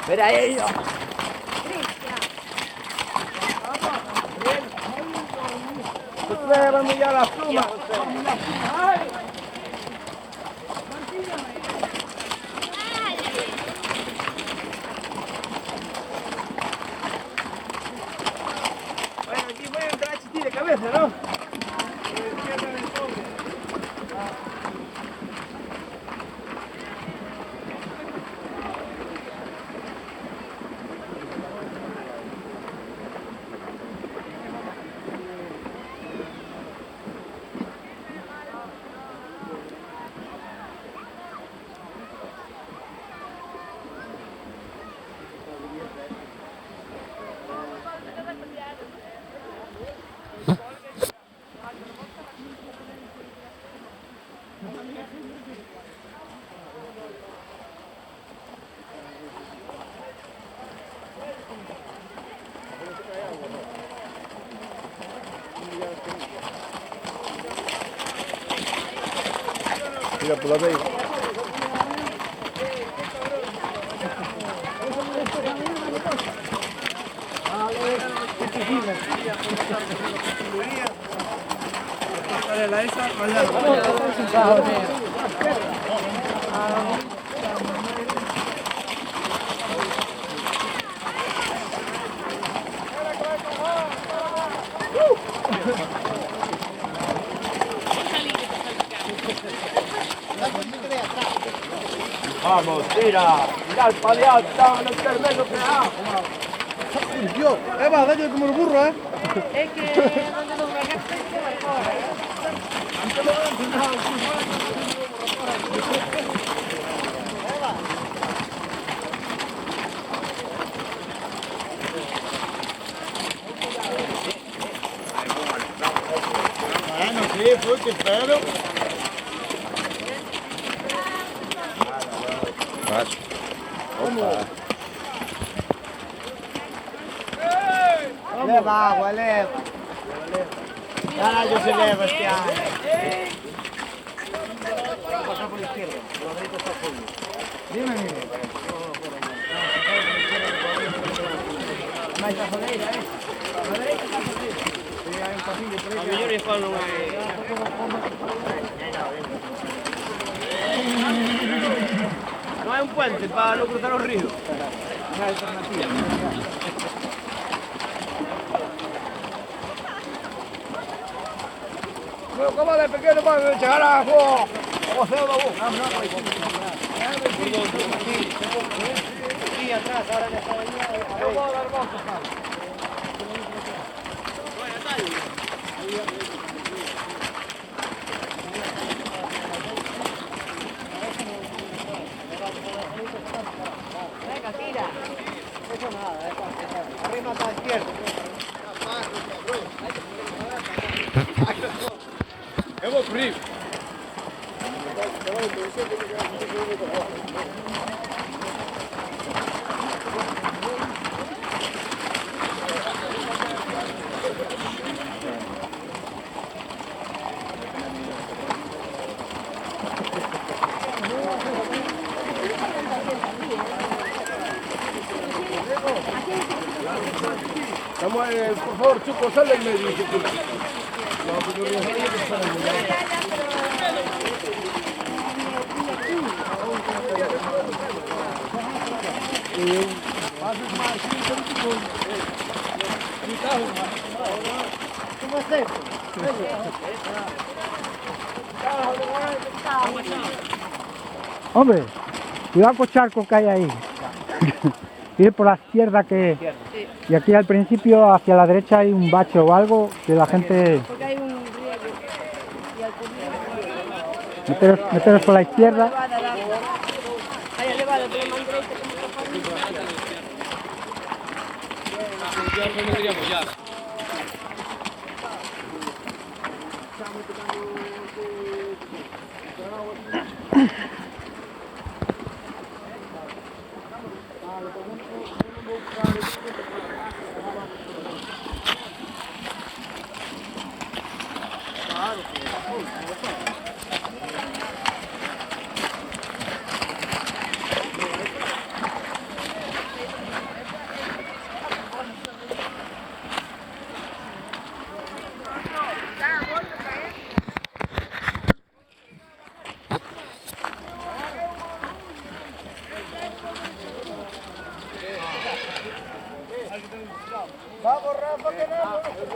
Mira ahí. Usted va a mirar las plumas. Bueno, aquí voy a entrar chiquillo de cabeza, ¿no? Mira por la vega. Vamos, tira, mira el paliado, está en el terreno pegado. Dios, Eva, dale como el burro, ¿eh? Es que donde nos regaste se va a correr. Bueno, sí, porque espero. Leva agua, leva. Ah, yo se leva este año. Pasa por la izquierda, la derecha está full. Dime, mire. Más cazoneira, ¿eh? La derecha está full. Sí, hay un pasillo por ahí. A mejor es para no... No hay un puente para no cruzar los ríos. No hay alternativa. ¿Cómo de pequeño para llegar a fuego? ¿Cómo se va? Aquí atrás, ahora ya está ahí. No puedo dar votos, venga, tira. Eso nada, arriba está izquierda. Hemos frío. Estamos, por favor, Chuco, sale en medio. ¿Cómo es esto? Hombre, cuidado con los charcos que hay ahí. Ir por la izquierda que... Y aquí al principio hacia la derecha hay un bache o algo que la gente... Porque hay un riego. Y al comienzo... Meteros por la izquierda. Hay elevado, pero más derecha. Vamos, Rafa, que no.